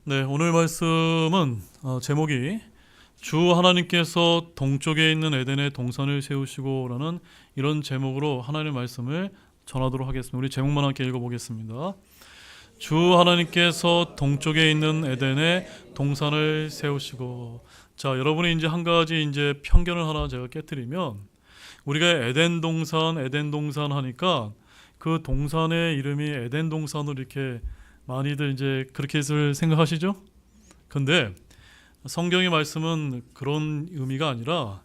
네, 오늘 말씀은 제목이 주 하나님께서 동쪽에 있는 에덴에 동산을 세우시고라는 이런 제목으로 하나님의 말씀을 전하도록 하겠습니다. 우리 제목만 함께 읽어보겠습니다. 주 하나님께서 동쪽에 있는 에덴에 동산을 세우시고. 자, 여러분이 이제 한 가지 이제 편견을 하나 제가 깨뜨리면, 우리가 에덴 동산 하니까 그 동산의 이름이 에덴 동산으로 이렇게 많이들 이제 그렇게 생각하시죠? 근데 성경의 말씀은 그런 의미가 아니라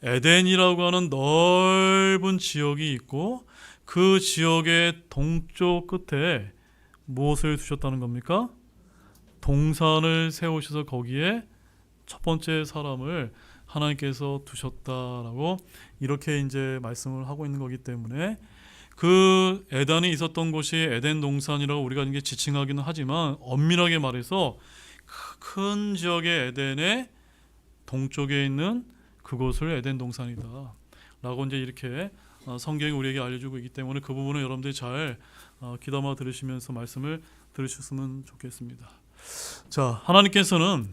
에덴이라고 하는 넓은 지역이 있고 그 지역의 동쪽 끝에 무엇을 두셨다는 겁니까? 동산을 세우셔서 거기에 첫 번째 사람을 하나님께서 두셨다라고 이렇게 이제 말씀을 하고 있는 거기 때문에, 그 에덴이 있었던 곳이 에덴 동산이라고 우리가 이게 지칭하기는 하지만 엄밀하게 말해서 큰 지역의 에덴의 동쪽에 있는 그곳을 에덴 동산이다 라고 이제 이렇게 성경이 우리에게 알려주고 있기 때문에 그 부분을 여러분들이 잘 귀담아 들으시면서 말씀을 들으셨으면 좋겠습니다. 자, 하나님께서는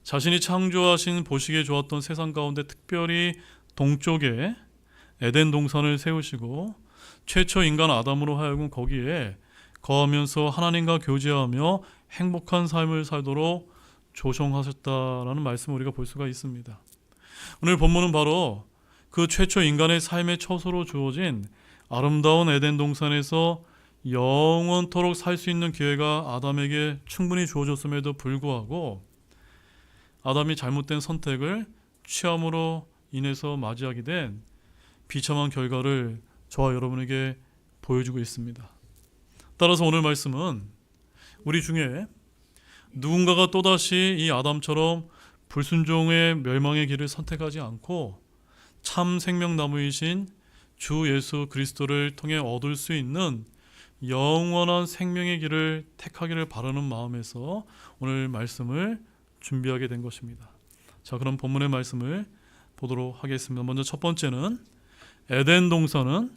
자신이 창조하신 보시기에 좋았던 세상 가운데 특별히 동쪽에 에덴 동산을 세우시고 최초 인간 아담으로 하여금 거기에 거하면서 하나님과 교제하며 행복한 삶을 살도록 조성하셨다라는 말씀을 우리가 볼 수가 있습니다. 오늘 본문은 바로 그 최초 인간의 삶의 처소로 주어진 아름다운 에덴 동산에서 영원토록 살 수 있는 기회가 아담에게 충분히 주어졌음에도 불구하고 아담이 잘못된 선택을 취함으로 인해서 맞이하게 된 비참한 결과를 저와 여러분에게 보여주고 있습니다. 따라서 오늘 말씀은 우리 중에 누군가가 또다시 이 아담처럼 불순종의 멸망의 길을 선택하지 않고 참 생명나무이신 주 예수 그리스도를 통해 얻을 수 있는 영원한 생명의 길을 택하기를 바라는 마음에서 오늘 말씀을 준비하게 된 것입니다. 자, 그럼 본문의 말씀을 보도록 하겠습니다. 먼저 첫 번째는 에덴 동산은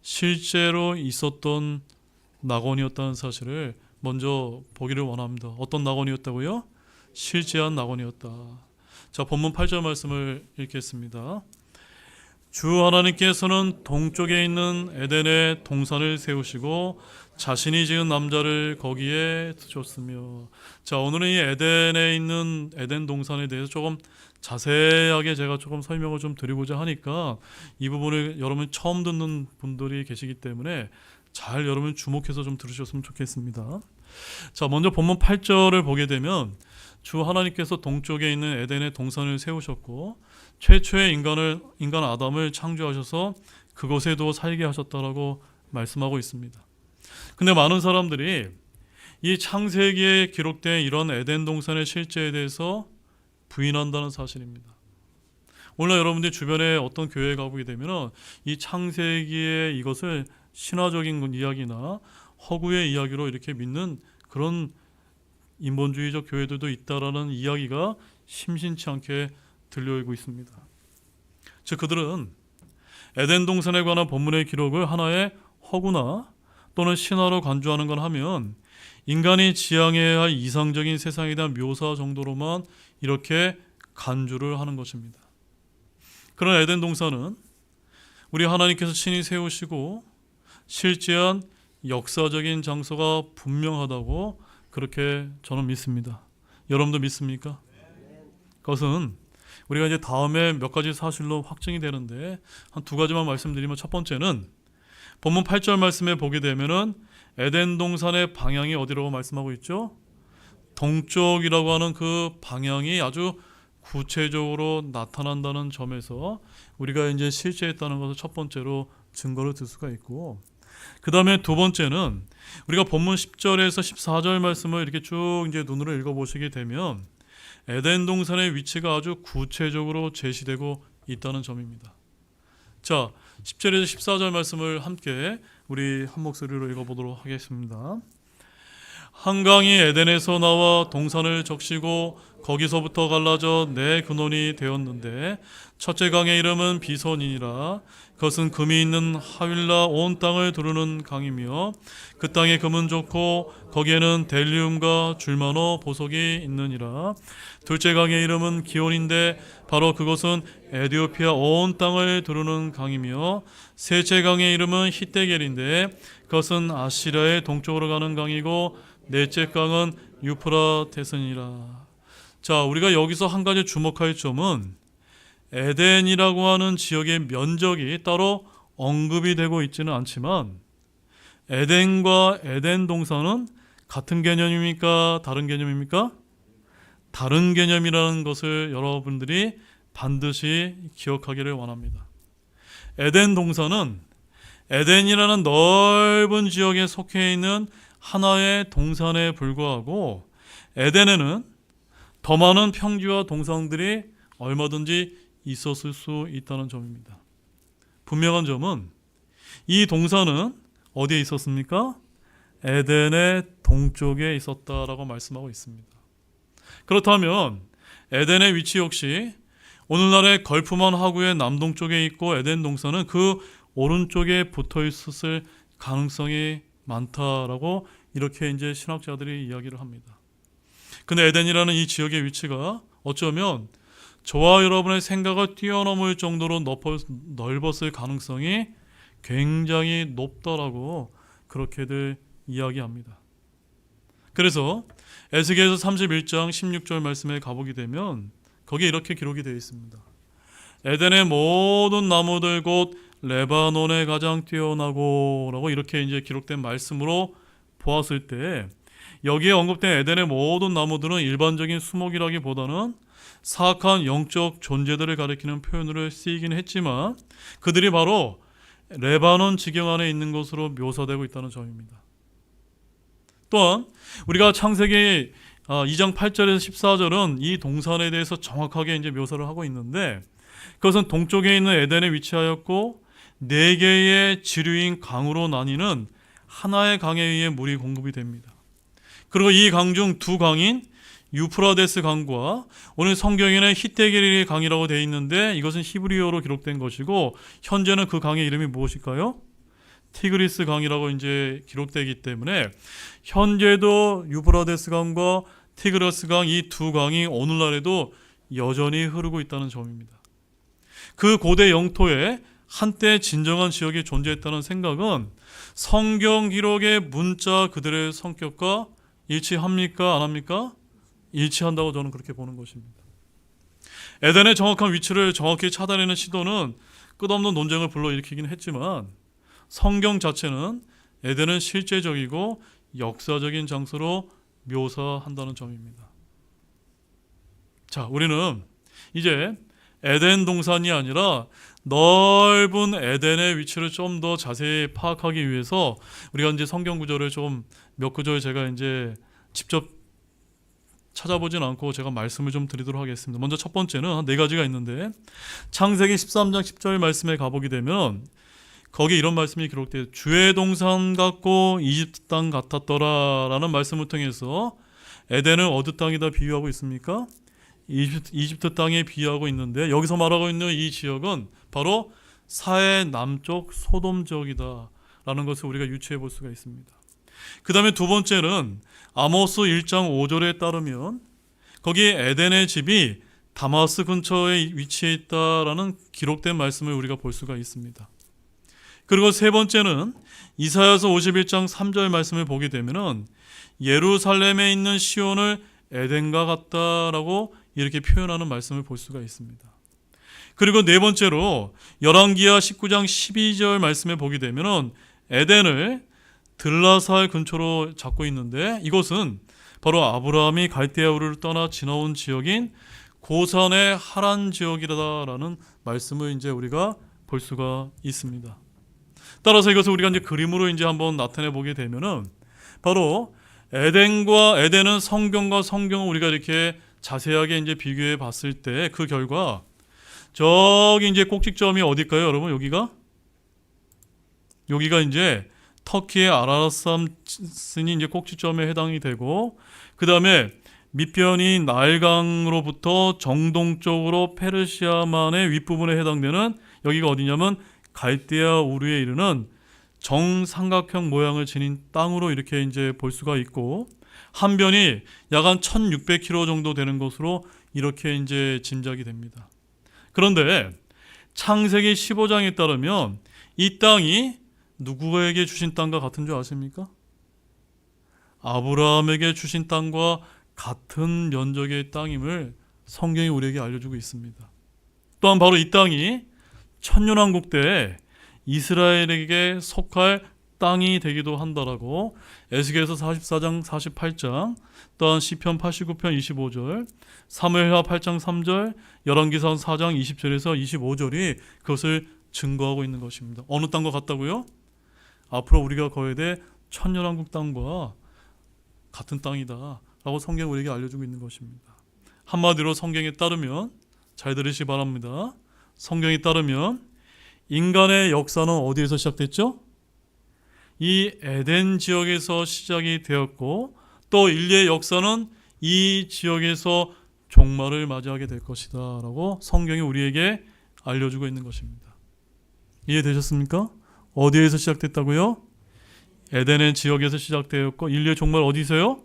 실제로 있었던 낙원이었다는 사실을 먼저 보기를 원합니다. 어떤 낙원이었다고요? 실제한 낙원이었다. 자, 본문 8절 말씀을 읽겠습니다. 주 하나님께서는 동쪽에 있는 에덴에 동산을 세우시고 자신이 지은 남자를 거기에 두셨으며. 자, 오늘은 이 에덴에 있는 에덴 동산에 대해서 조금 자세하게 제가 조금 설명을 좀 드리고자 하니까 이 부분을 여러분 처음 듣는 분들이 계시기 때문에 잘 여러분 주목해서 좀 들으셨으면 좋겠습니다. 자, 먼저 본문 8절을 보게 되면 주 하나님께서 동쪽에 있는 에덴에 동산을 세우셨고 최초의 인간 아담을 창조하셔서 그곳에 두어 살게 하셨다라고 말씀하고 있습니다. 근데 많은 사람들이 이 창세기에 기록된 이런 에덴 동산의 실제에 대해서 부인한다는 사실입니다. 오늘 여러분들이 주변에 어떤 교회에 가보게 되면 이 창세기의 이것을 신화적인 이야기나 허구의 이야기로 이렇게 믿는 그런 인본주의적 교회들도 있다라는 이야기가 심심치 않게 들려오고 있습니다. 즉, 그들은 에덴 동산에 관한 본문의 기록을 하나의 허구나 또는 신화로 간주하는 건 하면 인간이 지향해야 할 이상적인 세상에 대한 묘사 정도로만 이렇게 간주를 하는 것입니다. 그런 에덴 동산은 우리 하나님께서 친히 세우시고 실제한 역사적인 장소가 분명하다고 그렇게 저는 믿습니다. 여러분도 믿습니까? 그것은 우리가 이제 다음에 몇 가지 사실로 확증이 되는데 한 두 가지만 말씀드리면, 첫 번째는 본문 8절 말씀에 보게 되면은 에덴 동산의 방향이 어디라고 말씀하고 있죠? 동쪽이라고 하는 그 방향이 아주 구체적으로 나타난다는 점에서 우리가 이제 실제했다는 것을 첫 번째로 증거를 들 수가 있고, 그 다음에 두 번째는 우리가 본문 10절에서 14절 말씀을 이렇게 쭉 이제 눈으로 읽어보시게 되면 에덴 동산의 위치가 아주 구체적으로 제시되고 있다는 점입니다. 자, 10절에서 14절 말씀을 함께 우리 한 목소리로 읽어보도록 하겠습니다. 한강이 에덴에서 나와 동산을 적시고 거기서부터 갈라져 네 근원이 되었는데 첫째 강의 이름은 비손이니라. 그것은 금이 있는 하윌라 온 땅을 두르는 강이며 그 땅에 금은 좋고 거기에는 델리움과 줄마노 보석이 있느니라. 둘째 강의 이름은 기온인데 바로 그것은 에디오피아 온 땅을 두르는 강이며 셋째 강의 이름은 히데겔인데 그것은 아시리아의 동쪽으로 가는 강이고 넷째 강은 유프라테스니라. 자, 우리가 여기서 한 가지 주목할 점은 에덴이라고 하는 지역의 면적이 따로 언급이 되고 있지는 않지만 에덴과 에덴 동산은 같은 개념입니까? 다른 개념입니까? 다른 개념이라는 것을 여러분들이 반드시 기억하기를 원합니다. 에덴 동산은 에덴이라는 넓은 지역에 속해 있는 하나의 동산에 불과하고 에덴에는 더 많은 평지와 동산들이 얼마든지 있었을 수 있다는 점입니다. 분명한 점은 이 동산은 어디에 있었습니까? 에덴의 동쪽에 있었다라고 말씀하고 있습니다. 그렇다면 에덴의 위치 역시 오늘날의 걸프만 하구의 남동쪽에 있고 에덴 동산은 그 오른쪽에 붙어 있었을 가능성이 많다라고 이렇게 이제 신학자들이 이야기를 합니다. 근데 에덴이라는 이 지역의 위치가 어쩌면 저와 여러분의 생각을 뛰어넘을 정도로 넓었을 가능성이 굉장히 높다라고 그렇게들 이야기합니다. 그래서 에스겔서 31장 16절 말씀에 가보게 되면 거기에 이렇게 기록이 되어 있습니다. 에덴의 모든 나무들 곧 레바논의 가장 뛰어나고 라고 이렇게 이제 기록된 말씀으로 보았을 때 여기에 언급된 에덴의 모든 나무들은 일반적인 수목이라기보다는 사악한 영적 존재들을 가리키는 표현으로 쓰이긴 했지만 그들이 바로 레바논 지경 안에 있는 것으로 묘사되고 있다는 점입니다. 또한 우리가 창세기 2장 8절에서 14절은 이 동산에 대해서 정확하게 이제 묘사를 하고 있는데 그것은 동쪽에 있는 에덴에 위치하였고 네 개의 지류인 강으로 나뉘는 하나의 강에 의해 물이 공급이 됩니다. 그리고 이 강 중 두 강인 유프라데스 강과 오늘 성경에는 히데겔의 강이라고 되어 있는데 이것은 히브리어로 기록된 것이고 현재는 그 강의 이름이 무엇일까요? 티그리스 강이라고 이제 기록되기 때문에 현재도 유프라데스 강과 티그리스 강 이 두 강이 오늘날에도 여전히 흐르고 있다는 점입니다. 그 고대 영토에 한때 진정한 지역이 존재했다는 생각은 성경 기록의 문자 그들의 성격과 일치합니까? 안 합니까? 일치한다고 저는 그렇게 보는 것입니다. 에덴의 정확한 위치를 정확히 찾아내는 시도는 끝없는 논쟁을 불러일으키긴 했지만 성경 자체는 에덴은 실제적이고 역사적인 장소로 묘사한다는 점입니다. 자, 우리는 이제 에덴 동산이 아니라 넓은 에덴의 위치를 좀 더 자세히 파악하기 위해서 우리가 이제 성경 구절을 좀 몇 구절 제가 이제 직접 찾아보진 않고 제가 말씀을 좀 드리도록 하겠습니다. 먼저 첫 번째는 한 네 가지가 있는데 창세기 13장 10절 말씀에 가보게 되면 거기 이런 말씀이 기록돼요. 주의 동산 같고 이집트 땅 같았더라 라는 말씀을 통해서 에덴을 어느 땅에다 비유하고 있습니까? 이집트 땅에 비유하고 있는데 여기서 말하고 있는 이 지역은 바로 사해 남쪽 소돔 지역이다 라는 것을 우리가 유추해 볼 수가 있습니다. 그 다음에 두 번째는 아모스 1장 5절에 따르면 거기 에덴의 집이 다마스 근처에 위치해 있다라는 기록된 말씀을 우리가 볼 수가 있습니다. 그리고 세 번째는 이사야서 51장 3절 말씀을 보게 되면 예루살렘에 있는 시온을 에덴과 같다라고 이렇게 표현하는 말씀을 볼 수가 있습니다. 그리고 네 번째로 열왕기하 19장 12절 말씀에 보게 되면 에덴을 들라살 근처로 잡고 있는데 이곳은 바로 아브라함이 갈대아우를 떠나 지나온 지역인 고산의 하란 지역이라는 말씀을 이제 우리가 볼 수가 있습니다. 따라서 이것을 우리가 이제 그림으로 이제 한번 나타내 보게 되면은 바로 에덴은 성경과 성경을 우리가 이렇게 자세하게 이제 비교해 봤을 때 그 결과 저기 이제 꼭지점이 어딜까요, 여러분? 여기가 이제 터키의 아라산이 이제 꼭지점에 해당이 되고 그 다음에 밑변이 나일강으로부터 정동쪽으로 페르시아만의 윗부분에 해당되는 여기가 어디냐면 갈대아 우르에 이르는 정삼각형 모양을 지닌 땅으로 이렇게 이제 볼 수가 있고, 한 변이 약 한 1600km 정도 되는 것으로 이렇게 이제 짐작이 됩니다. 그런데 창세기 15장에 따르면 이 땅이 누구에게 주신 땅과 같은 줄 아십니까? 아브라함에게 주신 땅과 같은 면적의 땅임을 성경이 우리에게 알려주고 있습니다. 또한 바로 이 땅이 천년왕국 때 이스라엘에게 속할 땅이 되기도 한다라고 에스겔서 44장 48장, 또한 시편 89편 25절, 사무엘하 8장 3절, 열왕기상 4장 20절에서 25절이 그것을 증거하고 있는 것입니다. 어느 땅과 같다고요? 앞으로 우리가 거해야 될 천년왕국 땅과 같은 땅이다 라고 성경이 우리에게 알려주고 있는 것입니다. 한마디로 성경에 따르면, 잘 들으시기 바랍니다. 성경에 따르면 인간의 역사는 어디에서 시작됐죠? 이 에덴 지역에서 시작이 되었고, 또 인류의 역사는 이 지역에서 종말을 맞이하게 될 것이다 라고 성경이 우리에게 알려주고 있는 것입니다. 이해되셨습니까? 어디에서 시작됐다고요? 에덴의 지역에서 시작되었고, 인류의 종말 어디서요?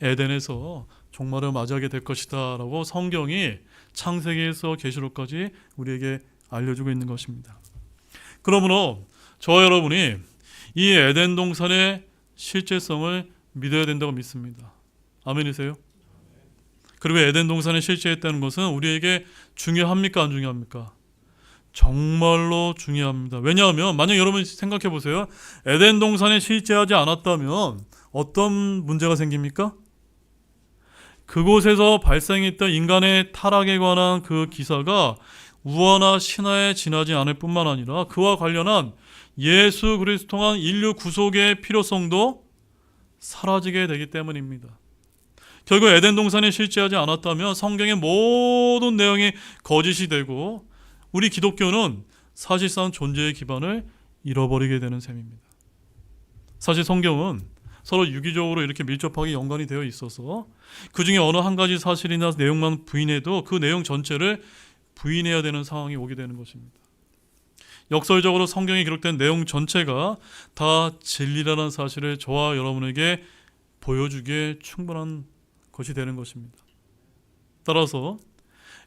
에덴에서 종말을 맞이하게 될 것이다 라고 성경이 창세기에서 계시록까지 우리에게 알려주고 있는 것입니다. 그러므로 저와 여러분이 이 에덴 동산의 실제성을 믿어야 된다고 믿습니다. 아멘이세요? 그리고 에덴 동산에 실제했다는 것은 우리에게 중요합니까? 안 중요합니까? 정말로 중요합니다. 왜냐하면 만약 여러분 생각해 보세요. 에덴 동산에 실제하지 않았다면 어떤 문제가 생깁니까? 그곳에서 발생했던 인간의 타락에 관한 그 기사가 우화나 신화에 지나지 않을 뿐만 아니라 그와 관련한 예수 그리스도 통한 인류 구속의 필요성도 사라지게 되기 때문입니다. 결국 에덴 동산에 실제하지 않았다면 성경의 모든 내용이 거짓이 되고 우리 기독교는 사실상 존재의 기반을 잃어버리게 되는 셈입니다. 사실 성경은 서로 유기적으로 이렇게 밀접하게 연관이 되어 있어서 그 중에 어느 한 가지 사실이나 내용만 부인해도 그 내용 전체를 부인해야 되는 상황이 오게 되는 것입니다. 역설적으로 성경에 기록된 내용 전체가 다 진리라는 사실을 저와 여러분에게 보여주기에 충분한 것이 되는 것입니다. 따라서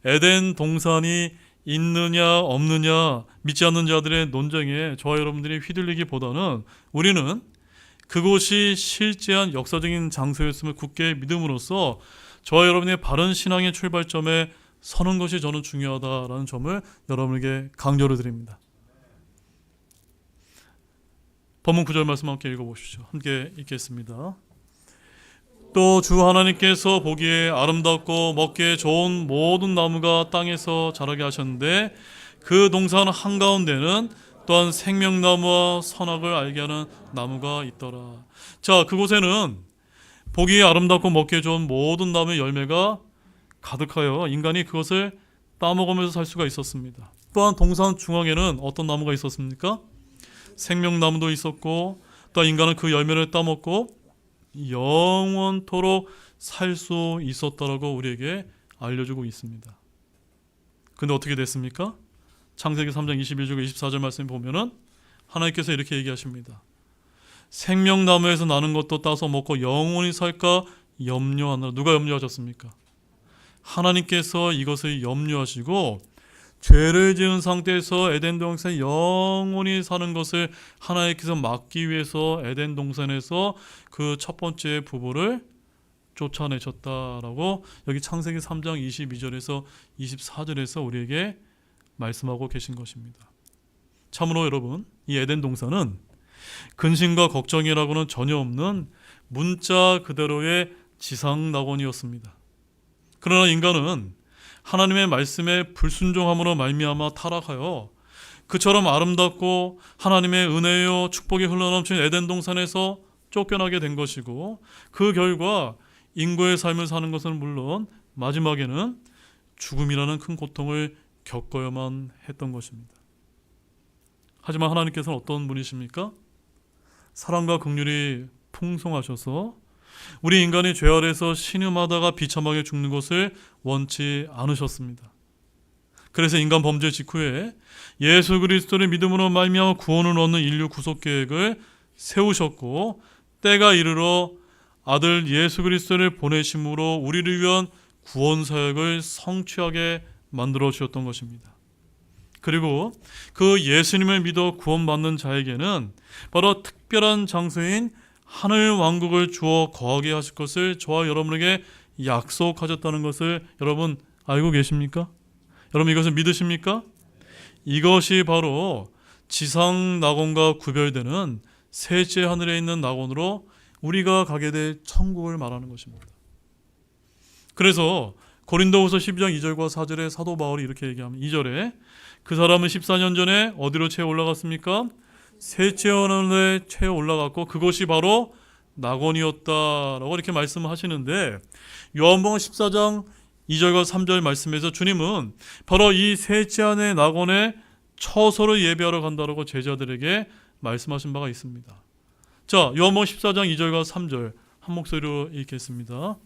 에덴 동산이 있느냐 없느냐 믿지 않는 자들의 논쟁에 저와 여러분들이 휘둘리기보다는 우리는 그곳이 실제한 역사적인 장소였음을 굳게 믿음으로써 저와 여러분의 바른 신앙의 출발점에 서는 것이 저는 중요하다라는 점을 여러분에게 강조를 드립니다. 본문 9절 말씀 함께 읽어보시죠. 함께 읽겠습니다. 또 주 하나님께서 보기에 아름답고 먹기에 좋은 모든 나무가 땅에서 자라게 하셨는데 그 동산 한가운데는 또한 생명나무와 선악을 알게 하는 나무가 있더라. 자, 그곳에는 보기에 아름답고 먹기에 좋은 모든 나무의 열매가 가득하여 인간이 그것을 따먹으면서 살 수가 있었습니다. 또한 동산 중앙에는 어떤 나무가 있었습니까? 생명나무도 있었고, 또 인간은 그 열매를 따먹고 영원토록 살 수 있었다라고 우리에게 알려주고 있습니다. 근데 어떻게 됐습니까? 창세기 3장 21절 24절 말씀 보면은 하나님께서 이렇게 얘기하십니다. 생명나무에서 나는 것도 따서 먹고 영원히 살까 염려하느라. 누가 염려하셨습니까? 하나님께서 이것을 염려하시고 죄를 지은 상태에서 에덴 동산에 영원히 사는 것을 하나님께서 막기 위해서 에덴 동산에서 그 첫 번째 부부를 쫓아내셨다라고 여기 창세기 3장 22절에서 24절에서 우리에게 말씀하고 계신 것입니다. 참으로 여러분, 이 에덴 동산은 근심과 걱정이라고는 전혀 없는 문자 그대로의 지상 낙원이었습니다. 그러나 인간은 하나님의 말씀에 불순종함으로 말미암아 타락하여 그처럼 아름답고 하나님의 은혜요 축복이 흘러넘치는 에덴 동산에서 쫓겨나게 된 것이고, 그 결과 인고의 삶을 사는 것은 물론 마지막에는 죽음이라는 큰 고통을 겪어야만 했던 것입니다. 하지만 하나님께서는 어떤 분이십니까? 사랑과 긍휼이 풍성하셔서 우리 인간이 죄 아래에서 신음하다가 비참하게 죽는 것을 원치 않으셨습니다. 그래서 인간 범죄 직후에 예수 그리스도를 믿음으로 말미암아 구원을 얻는 인류 구속 계획을 세우셨고, 때가 이르러 아들 예수 그리스도를 보내심으로 우리를 위한 구원 사역을 성취하게 만들어 주셨던 것입니다. 그리고 그 예수님을 믿어 구원받는 자에게는 바로 특별한 장소인 하늘 왕국을 주어 거하게 하실 것을 저와 여러분에게 약속하셨다는 것을 여러분 알고 계십니까? 여러분 이것을 믿으십니까? 이것이 바로 지상 낙원과 구별되는 셋째 하늘에 있는 낙원으로 우리가 가게 될 천국을 말하는 것입니다. 그래서 고린도후서 12장 2절과 4절에 사도 바울이 이렇게 얘기합니다. 2절에 그 사람은 14년 전에 어디로 채 올라갔습니까? 셋째 하늘에 채 올라갔고 그것이 바로 낙원이었다라고 이렇게 말씀하시는데, 요한복음 14장 2절과 3절 말씀에서 주님은 바로 이 셋째 하늘의 낙원에 처소를 예배하러 간다라고 제자들에게 말씀하신 바가 있습니다. 자, 요한복음 14장 2절과 3절 한 목소리로 읽겠습니다.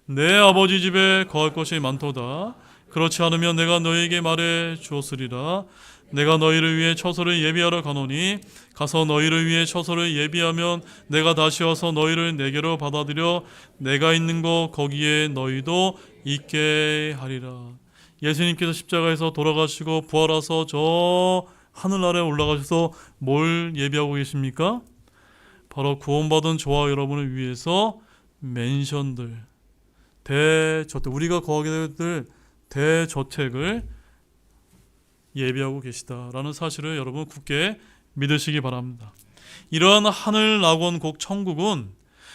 내 아버지 집에 거할 것이 많도다. 그렇지 않으면 내가 너희에게 말해 주었으리라. 내가 너희를 위해 처소를 예비하러 가노니 가서 너희를 위해 처소를 예비하면 내가 다시 와서 너희를 내게로 받아들여 내가 있는 곳 거기에 너희도 있게 하리라. 예수님께서 십자가에서 돌아가시고 부활하셔서 저 하늘나라에 올라가셔서 뭘 예비하고 계십니까? 바로 구원받은 저와 여러분을 위해서 맨션들, 대저택, 우리가 거하게 될 대저택을 예비하고 계시다라는 사실을 여러분 굳게 믿으시기 바랍니다. 이러한 하늘 낙원 곧 천국은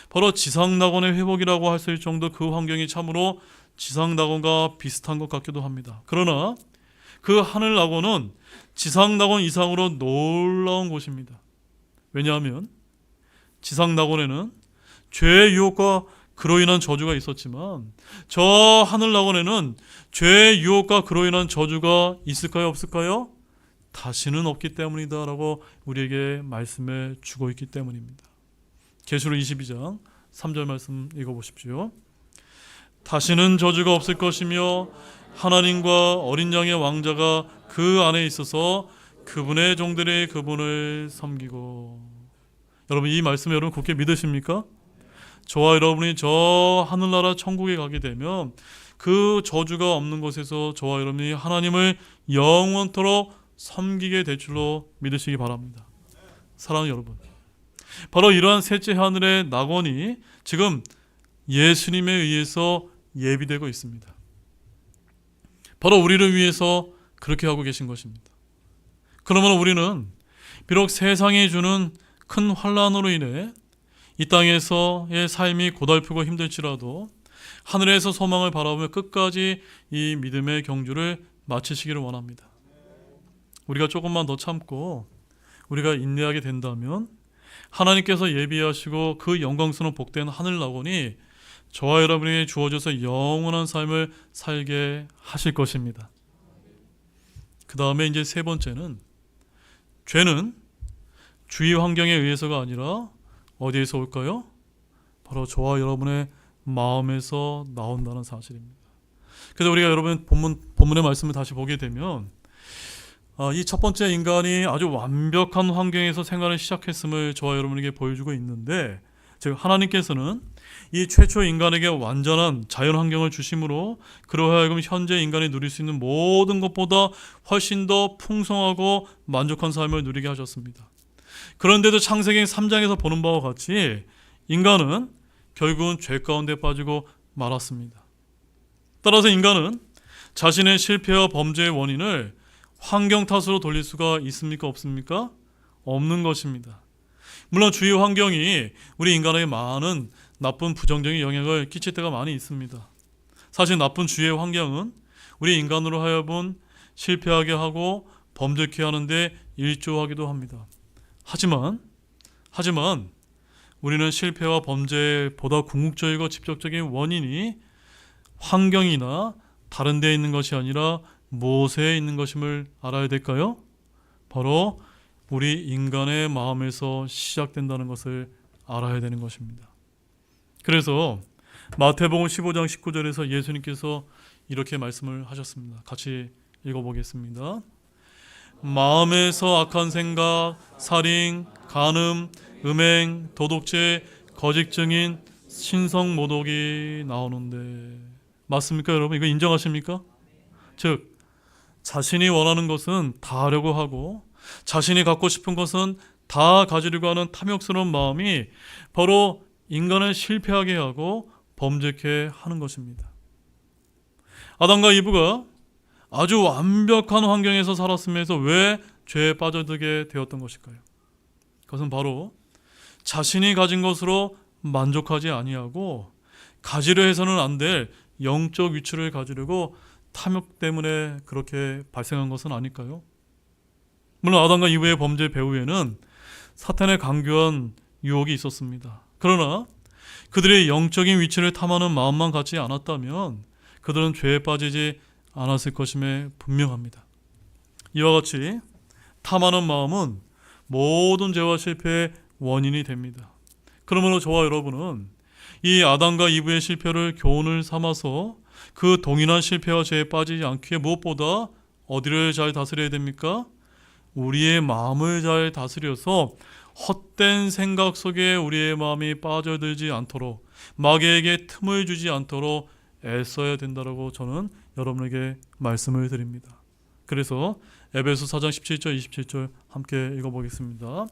바로 지상 낙원의 회복이라고 할 수 있을 정도 그 환경이 참으로 지상 낙원과 비슷한 것 같기도 합니다. 그러나 그 하늘 낙원은 지상 낙원 이상으로 놀라운 곳입니다. 왜냐하면 지상 낙원에는 죄의 유혹과 그로 인한 저주가 있었지만 저 하늘 낙원에는 죄의 유혹과 그로 인한 저주가 있을까요? 없을까요? 다시는 없기 때문이다 라고 우리에게 말씀해 주고 있기 때문입니다. 계시록 22장 3절 말씀 읽어보십시오. 다시는 저주가 없을 것이며 하나님과 어린 양의 왕자가 그 안에 있어서 그분의 종들이 그분을 섬기고. 여러분 이 말씀을 여러분 굳게 믿으십니까? 저와 여러분이 저 하늘나라 천국에 가게 되면 그 저주가 없는 곳에서 저와 여러분이 하나님을 영원토록 섬기게 될 줄로 믿으시기 바랍니다. 사랑하는 여러분, 바로 이러한 셋째 하늘의 낙원이 지금 예수님에 의해서 예비되고 있습니다. 바로 우리를 위해서 그렇게 하고 계신 것입니다. 그러면 우리는 비록 세상이 주는 큰 환난으로 인해 이 땅에서의 삶이 고달프고 힘들지라도 하늘에서 소망을 바라보며 끝까지 이 믿음의 경주를 마치시기를 원합니다. 우리가 조금만 더 참고 우리가 인내하게 된다면 하나님께서 예비하시고 그 영광스러운 복된 하늘 낙원이 저와 여러분에게 주어져서 영원한 삶을 살게 하실 것입니다. 그 다음에 이제 세 번째는, 죄는 주위 환경에 의해서가 아니라 어디에서 올까요? 바로 저와 여러분의 마음에서 나온다는 사실입니다. 그래서 우리가 여러분 본문의 말씀을 다시 보게 되면 이 첫 번째 인간이 아주 완벽한 환경에서 생활을 시작했음을 저와 여러분에게 보여주고 있는데, 즉 하나님께서는 이 최초 인간에게 완전한 자연 환경을 주심으로 그로 하여금 현재 인간이 누릴 수 있는 모든 것보다 훨씬 더 풍성하고 만족한 삶을 누리게 하셨습니다. 그런데도 창세기 3장에서 보는 바와 같이 인간은 결국은 죄 가운데 빠지고 말았습니다. 따라서 인간은 자신의 실패와 범죄의 원인을 환경 탓으로 돌릴 수가 있습니까? 없습니까? 없는 것입니다. 물론 주위 환경이 우리 인간에게 많은 나쁜 부정적인 영향을 끼칠 때가 많이 있습니다. 사실 나쁜 주위의 환경은 우리 인간으로 하여금 실패하게 하고 범죄케 하는데 일조하기도 합니다. 하지만 우리는 실패와 범죄의 보다 궁극적이고 직접적인 원인이 환경이나 다른 데에 있는 것이 아니라 무엇에 있는 것임을 알아야 될까요? 바로 우리 인간의 마음에서 시작된다는 것을 알아야 되는 것입니다. 그래서 마태복음 15장 19절에서 예수님께서 이렇게 말씀을 하셨습니다. 같이 읽어보겠습니다. 마음에서 악한 생각, 살인, 간음, 음행, 도둑질, 거짓 증인, 신성 모독이 나오는데 맞습니까 여러분? 이거 인정하십니까? 즉 자신이 원하는 것은 다 하려고 하고 자신이 갖고 싶은 것은 다 가지려고 하는 탐욕스러운 마음이 바로 인간을 실패하게 하고 범죄케 하는 것입니다. 아담과 이브가 아주 완벽한 환경에서 살았으면서 왜 죄에 빠져들게 되었던 것일까요? 그것은 바로 자신이 가진 것으로 만족하지 아니하고 가지려 해서는 안 될 영적 위치를 가지려고 탐욕 때문에 그렇게 발생한 것은 아닐까요? 물론 아담과 이브의 범죄 배후에는 사탄의 강교한 유혹이 있었습니다. 그러나 그들의 영적인 위치를 탐하는 마음만 갖지 않았다면 그들은 죄에 빠지지 않았을 것임에 분명합니다. 이와 같이 탐하는 마음은 모든 죄와 실패의 원인이 됩니다. 그러므로 저와 여러분은 이 아담과 이브의 실패를 교훈을 삼아서 그 동일한 실패와 죄에 빠지지 않기에 무엇보다 어디를 잘 다스려야 됩니까? 우리의 마음을 잘 다스려서 헛된 생각 속에 우리의 마음이 빠져들지 않도록 마귀에게 틈을 주지 않도록 애써야 된다고 저는 여러분에게 말씀을 드립니다. 그래서 에베소 4장 17절 27절 함께 읽어보겠습니다.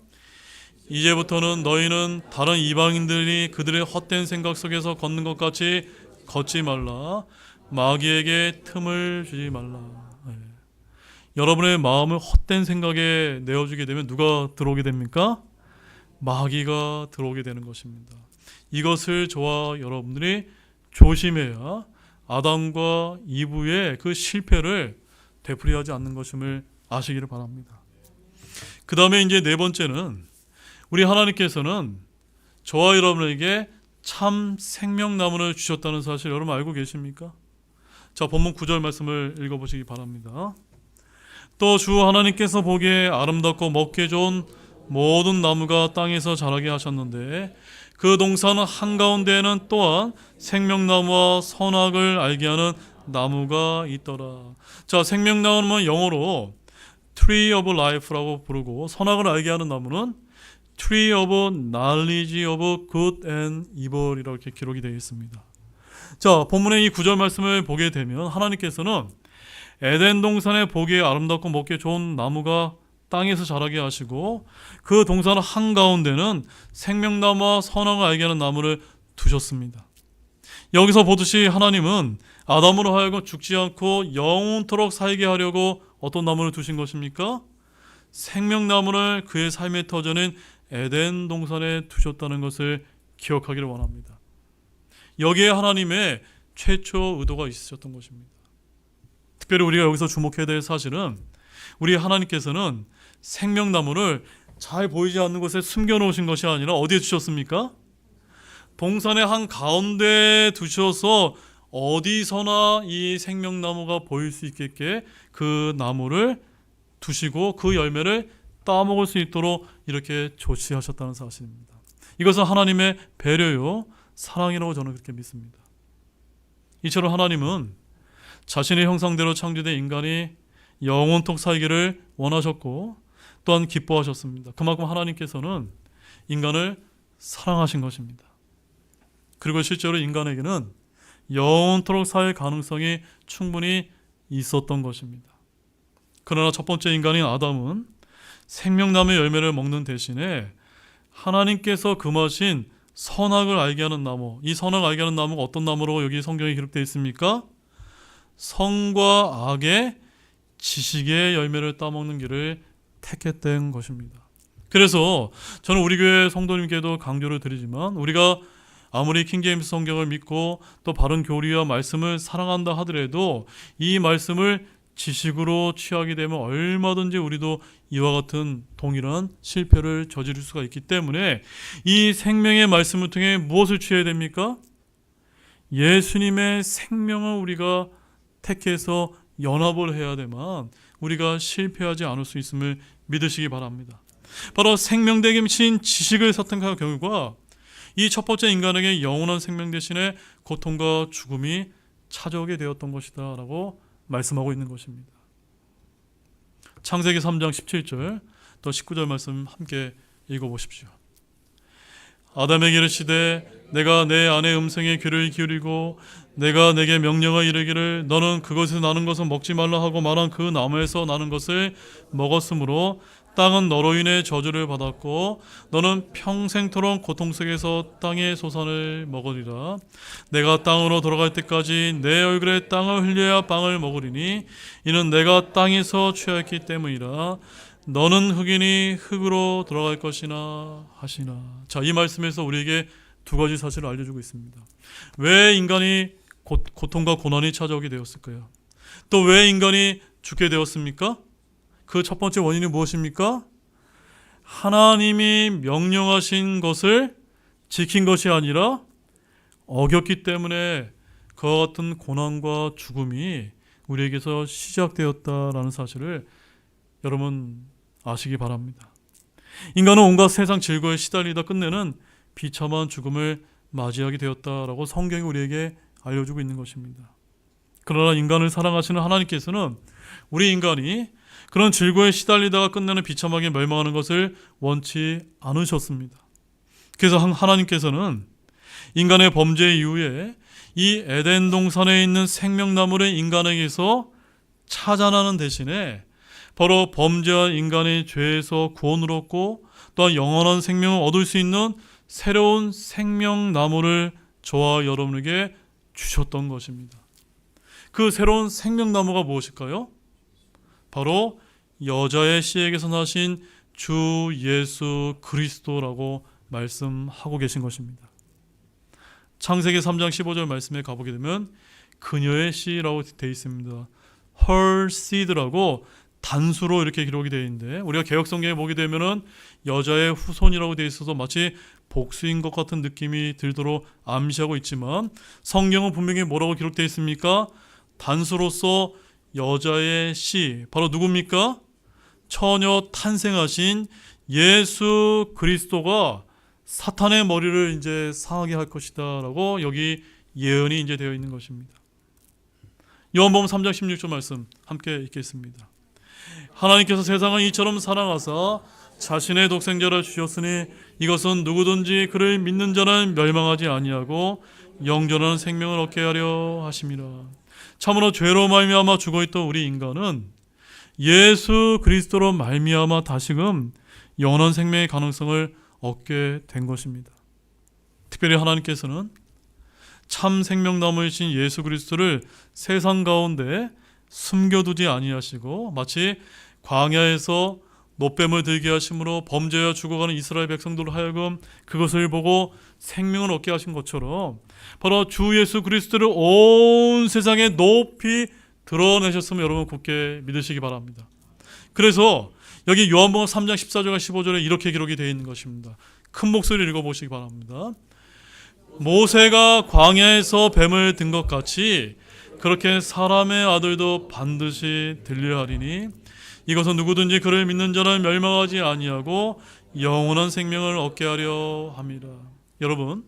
이제부터는 너희는 다른 이방인들이 그들의 헛된 생각 속에서 걷는 것 같이 걷지 말라. 마귀에게 틈을 주지 말라. 여러분의 마음을 헛된 생각에 내어주게 되면 누가 들어오게 됩니까? 마귀가 들어오게 되는 것입니다. 이것을 저와 여러분들이 조심해야 아담과 이브의 그 실패를 되풀이하지 않는 것임을 아시기를 바랍니다. 그 다음에 이제 네 번째는 우리 하나님께서는 저와 여러분에게 참 생명나무를 주셨다는 사실 여러분 알고 계십니까? 자, 본문 9절 말씀을 읽어보시기 바랍니다. 또 주 하나님께서 보기에 아름답고 먹기 좋은 모든 나무가 땅에서 자라게 하셨는데 그 동산 한가운데에는 또한 생명나무와 선악을 알게 하는 나무가 있더라. 자, 생명나무는 영어로 Tree of Life라고 부르고 선악을 알게 하는 나무는 Tree of Knowledge of Good and Evil이라고 이렇게 기록이 되어 있습니다. 자, 본문의 이 9절 말씀을 보게 되면 하나님께서는 에덴 동산에 보기에 아름답고 먹기에 좋은 나무가 땅에서 자라게 하시고 그 동산 한가운데는 생명나무와 선악을 알게 하는 나무를 두셨습니다. 여기서 보듯이 하나님은 아담으로 하여금 죽지 않고 영원토록 살게 하려고 어떤 나무를 두신 것입니까? 생명나무를 그의 삶의 터전인 에덴 동산에 두셨다는 것을 기억하기를 원합니다. 여기에 하나님의 최초 의도가 있으셨던 것입니다. 특별히 우리가 여기서 주목해야 될 사실은 우리 하나님께서는 생명나무를 잘 보이지 않는 곳에 숨겨놓으신 것이 아니라 어디에 두셨습니까? 동산의 한 가운데에 두셔서 어디서나 이 생명나무가 보일 수 있게 그 나무를 두시고 그 열매를 따먹을 수 있도록 이렇게 조치하셨다는 사실입니다. 이것은 하나님의 배려요 사랑이라고 저는 그렇게 믿습니다. 이처럼 하나님은 자신의 형상대로 창조된 인간이 영원토록 살기를 원하셨고 또한 기뻐하셨습니다. 그만큼 하나님께서는 인간을 사랑하신 것입니다. 그리고 실제로 인간에게는 영원토록 살 가능성이 충분히 있었던 것입니다. 그러나 첫 번째 인간인 아담은 생명나무의 열매를 먹는 대신에 하나님께서 금하신 선악을 알게 하는 나무, 이 선악을 알게 하는 나무가 어떤 나무로 여기 성경에 기록되어 있습니까? 선과 악의 지식의 열매를 따먹는 길을 택했던 것입니다. 그래서 저는 우리 교회 성도님께도 강조를 드리지만 우리가 아무리 킹제임스 성경을 믿고 또 바른 교리와 말씀을 사랑한다 하더라도 이 말씀을 지식으로 취하게 되면 얼마든지 우리도 이와 같은 동일한 실패를 저지를 수가 있기 때문에 이 생명의 말씀을 통해 무엇을 취해야 됩니까? 예수님의 생명을 우리가 택해서 연합을 해야 되만 우리가 실패하지 않을 수 있음을 믿으시기 바랍니다. 바로 생명되게 미친 지식을 선택한 결과 이 첫 번째 인간에게 영원한 생명 대신에 고통과 죽음이 찾아오게 되었던 것이다 라고 말씀하고 있는 것입니다. 창세기 3장 17절 또 19절 말씀 함께 읽어보십시오. 아담에게 이르시되 내가 내 아내 음성에 귀를 기울이고 내가 내게 명령하여 이르기를 너는 그것에서 나는 것은 먹지 말라 하고 말한 그 나무에서 나는 것을 먹었으므로 땅은 너로 인해 저주를 받았고 너는 평생토록 고통 속에서 땅의 소산을 먹으리라. 내가 땅으로 돌아갈 때까지 내 얼굴에 땅을 흘려야 빵을 먹으리니 이는 내가 땅에서 취하였기 때문이라. 너는 흑이니 흑으로 돌아갈 것이나 하시나. 자, 이 말씀에서 우리에게 두 가지 사실을 알려주고 있습니다. 왜 인간이 고통과 고난이 찾아오게 되었을까요? 또 왜 인간이 죽게 되었습니까? 그 첫 번째 원인이 무엇입니까? 하나님이 명령하신 것을 지킨 것이 아니라 어겼기 때문에 그와 같은 고난과 죽음이 우리에게서 시작되었다라는 사실을 여러분 아시기 바랍니다. 인간은 온갖 세상 즐거움에 시달리다 끝내는 비참한 죽음을 맞이하게 되었다라고 성경이 우리에게 알려주고 있는 것입니다. 그러나 인간을 사랑하시는 하나님께서는 우리 인간이 그런 즐거움에 시달리다가 끝내는 비참하게 멸망하는 것을 원치 않으셨습니다. 그래서 하나님께서는 인간의 범죄 이후에 이 에덴 동산에 있는 생명나무를 인간에게서 차단하는 대신에 바로 범죄한 인간의 죄에서 구원을 얻고 또한 영원한 생명을 얻을 수 있는 새로운 생명나무를 저와 여러분에게 주셨던 것입니다. 그 새로운 생명나무가 무엇일까요? 바로 여자의 씨에게서 나신 주 예수 그리스도라고 말씀하고 계신 것입니다. 창세기 3장 15절 말씀에 가보게 되면 그녀의 씨라고 되어 있습니다. her seed라고 단수로 이렇게 기록이 되어 있는데 우리가 개역성경에 보게 되면은 여자의 후손이라고 되어 있어서 마치 복수인 것 같은 느낌이 들도록 암시하고 있지만 성경은 분명히 뭐라고 기록되어 있습니까? 단수로서 여자의 씨, 바로 누굽니까? 처녀 탄생하신 예수 그리스도가 사탄의 머리를 이제 상하게 할 것이다라고 여기 예언이 이제 되어 있는 것입니다. 요한복음 3장 16절 말씀 함께 읽겠습니다. 하나님께서 세상을 이처럼 사랑하사 자신의 독생자를 주셨으니 이것은 누구든지 그를 믿는 자는 멸망하지 아니하고 영존하는 생명을 얻게 하려 하심이라. 참으로 죄로 말미암아 죽어있던 우리 인간은 예수 그리스도로 말미암아 다시금 영원한 생명의 가능성을 얻게 된 것입니다. 특별히 하나님께서는 참 생명나무이신 예수 그리스도를 세상 가운데 숨겨두지 아니하시고 마치 광야에서 노뱀을 들게 하심으로 범죄하여 죽어가는 이스라엘 백성들로 하여금 그것을 보고 생명을 얻게 하신 것처럼 바로 주 예수 그리스도를 온 세상에 높이 드러내셨음을 여러분 굳게 믿으시기 바랍니다. 그래서 여기 요한복음 3장 14절과 15절에 이렇게 기록이 되어 있는 것입니다. 큰 목소리를 읽어보시기 바랍니다. 모세가 광야에서 뱀을 든 것 같이 그렇게 사람의 아들도 반드시 들려야 하리니 이것은 누구든지 그를 믿는 자는 멸망하지 아니하고 영원한 생명을 얻게 하려 함이라. 여러분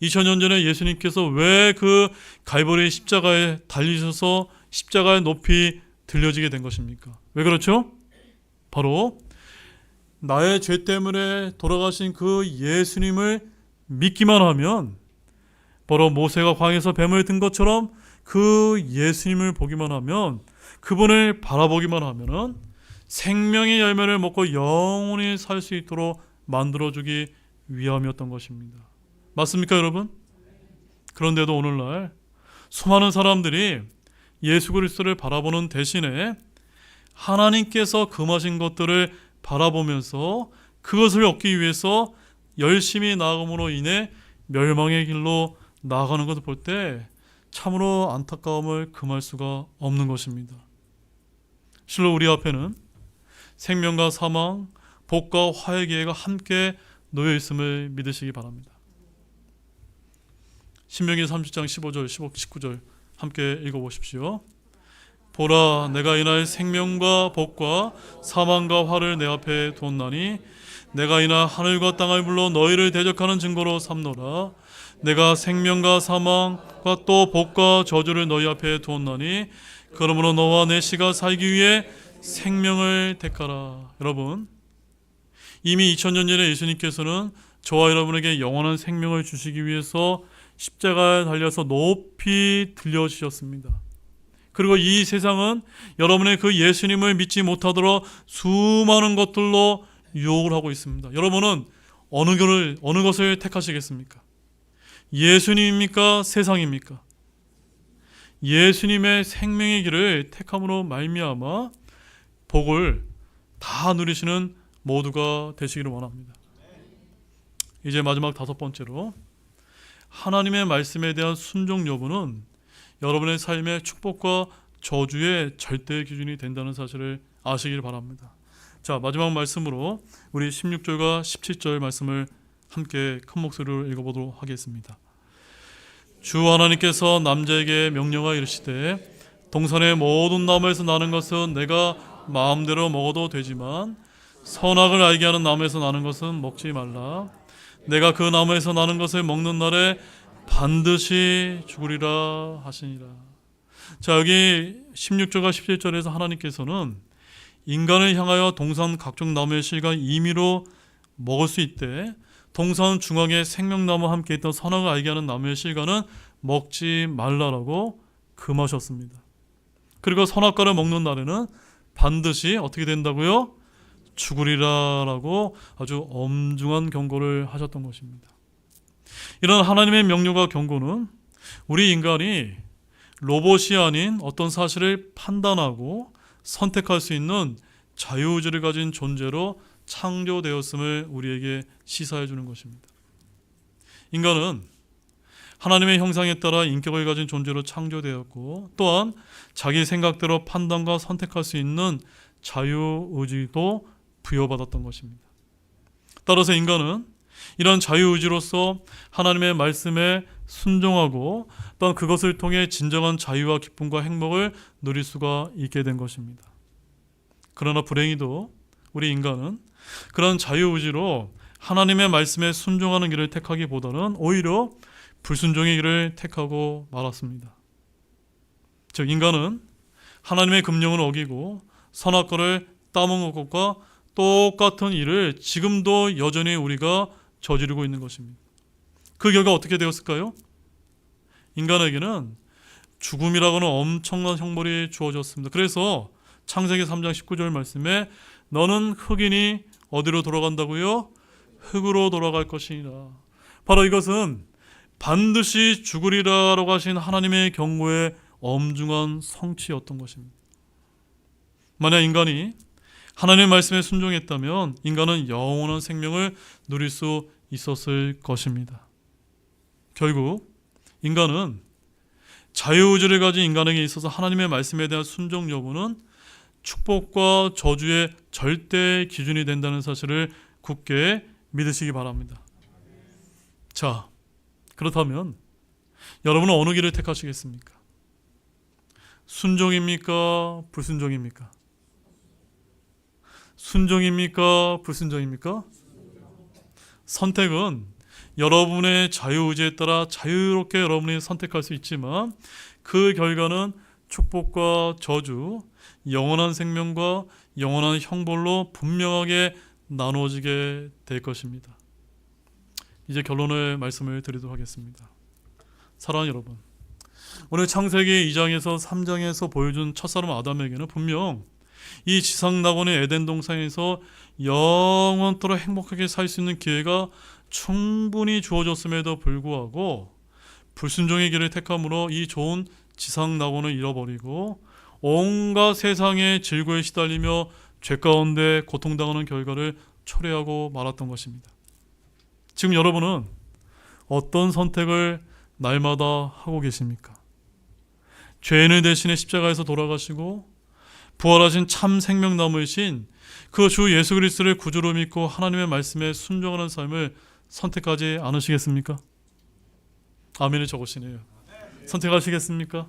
2000년 전에 예수님께서 왜 그 갈보리 십자가에 달리셔서 십자가에 높이 들려지게 된 것입니까? 왜 그렇죠? 바로 나의 죄 때문에 돌아가신 그 예수님을 믿기만 하면 바로 모세가 광야에서 뱀을 든 것처럼 그 예수님을 보기만 하면 그분을 바라보기만 하면은 생명의 열매를 먹고 영원히 살 수 있도록 만들어주기 위함이었던 것입니다. 맞습니까 여러분? 그런데도 오늘날 수많은 사람들이 예수 그리스도를 바라보는 대신에 하나님께서 금하신 것들을 바라보면서 그것을 얻기 위해서 열심히 나아감으로 인해 멸망의 길로 나아가는 것을 볼 때 참으로 안타까움을 금할 수가 없는 것입니다. 실로 우리 앞에는 생명과 사망, 복과 화의 기회가 함께 놓여 있음을 믿으시기 바랍니다. 신명기 30장 15절, 19절 함께 읽어보십시오. 보라, 내가 이날 생명과 복과 사망과 화를 내 앞에 두었나니 내가 이날 하늘과 땅을 불러 너희를 대적하는 증거로 삼노라. 내가 생명과 사망과 또 복과 저주를 너희 앞에 두었나니 그러므로 너와 내 씨가 살기 위해 생명을 택하라. 여러분, 이미 2000년 전에 예수님께서는 저와 여러분에게 영원한 생명을 주시기 위해서 십자가에 달려서 높이 들려주셨습니다. 그리고 이 세상은 여러분의 그 예수님을 믿지 못하도록 수많은 것들로 유혹을 하고 있습니다. 여러분은 어느 것을 택하시겠습니까? 예수님입니까? 세상입니까? 예수님의 생명의 길을 택함으로 말미암아 복을 다 누리시는 모두가 되시기를 원합니다. 이제 마지막 5번째로, 하나님의 말씀에 대한 순종 여부는 여러분의 삶의 축복과 저주의 절대 기준이 된다는 사실을 아시길 바랍니다. 자, 마지막 말씀으로 우리 16절과 17절 말씀을 함께 큰 목소리로 읽어보도록 하겠습니다. 주 하나님께서 남자에게 명령하여 이르시되 동산의 모든 나무에서 나는 것은 내가 마음대로 먹어도 되지만 선악을 알게 하는 나무에서 나는 것은 먹지 말라. 내가 그 나무에서 나는 것을 먹는 날에 반드시 죽으리라 하시니라. 자, 여기 16절과 17절에서 하나님께서는 인간을 향하여 동산 각종 나무의 실과 임의로 먹을 수 있되 동산 중앙에 생명나무와 함께 있던 선악을 알게 하는 나무의 실과는 먹지 말라라고 금하셨습니다. 그리고 선악과를 먹는 날에는 반드시 어떻게 된다고요? 죽으리라라고 아주 엄중한 경고를 하셨던 것입니다. 이런 하나님의 명령과 경고는 우리 인간이 로봇이 아닌 어떤 사실을 판단하고 선택할 수 있는 자유의지를 가진 존재로 창조되었음을 우리에게 시사해 주는 것입니다. 인간은 하나님의 형상에 따라 인격을 가진 존재로 창조되었고 또한 자기 생각대로 판단과 선택할 수 있는 자유의지도 부여받았던 것입니다. 따라서 인간은 이런 자유의지로서 하나님의 말씀에 순종하고 또한 그것을 통해 진정한 자유와 기쁨과 행복을 누릴 수가 있게 된 것입니다. 그러나 불행히도 우리 인간은 그런 자유의지로 하나님의 말씀에 순종하는 길을 택하기보다는 오히려 불순종의 길을 택하고 말았습니다. 즉 인간은 하나님의 금령을 어기고 선악과를 따먹은 것과 똑같은 일을 지금도 여전히 우리가 저지르고 있는 것입니다. 그 결과 어떻게 되었을까요? 인간에게는 죽음이라고는 엄청난 형벌이 주어졌습니다. 그래서 창세기 3장 19절 말씀에 너는 흙이니 어디로 돌아간다고요? 흙으로 돌아갈 것이니라. 바로 이것은 반드시 죽으리라라고 하신 하나님의 경고의 엄중한 성취였던 것입니다. 만약 인간이 하나님의 말씀에 순종했다면 인간은 영원한 생명을 누릴 수 있었을 것입니다. 결국 인간은 자유의지를 가진 인간에게 있어서 하나님의 말씀에 대한 순종 여부는 축복과 저주의 절대 기준이 된다는 사실을 굳게 믿으시기 바랍니다. 자, 그렇다면 여러분은 어느 길을 택하시겠습니까? 순종입니까? 불순종입니까? 순종입니까? 불순종입니까? 선택은 여러분의 자유의지에 따라 자유롭게 여러분이 선택할 수 있지만 그 결과는 축복과 저주, 영원한 생명과 영원한 형벌로 분명하게 나누어지게 될 것입니다. 이제 결론의 말씀을 드리도록 하겠습니다. 사랑하는 여러분, 오늘 창세기 2장에서 3장에서 보여준 첫사람 아담에게는 분명 이 지상낙원의 에덴 동산에서 영원토록 행복하게 살 수 있는 기회가 충분히 주어졌음에도 불구하고 불순종의 길을 택함으로 이 좋은 지상낙원을 잃어버리고 온갖 세상의 질고에 시달리며 죄 가운데 고통당하는 결과를 초래하고 말았던 것입니다. 지금 여러분은 어떤 선택을 날마다 하고 계십니까? 죄인을 대신해 십자가에서 돌아가시고 부활하신 참 생명나무이신 그 주 예수 그리스도를 구주로 믿고 하나님의 말씀에 순종하는 삶을 선택하지 않으시겠습니까? 아멘을 적으시네요. 선택하시겠습니까?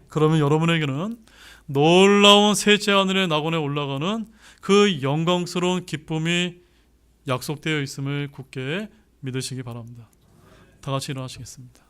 그러면 여러분에게는 놀라운 셋째 하늘의 낙원에 올라가는 그 영광스러운 기쁨이 약속되어 있음을 굳게 믿으시기 바랍니다. 다 같이 일어나시겠습니다.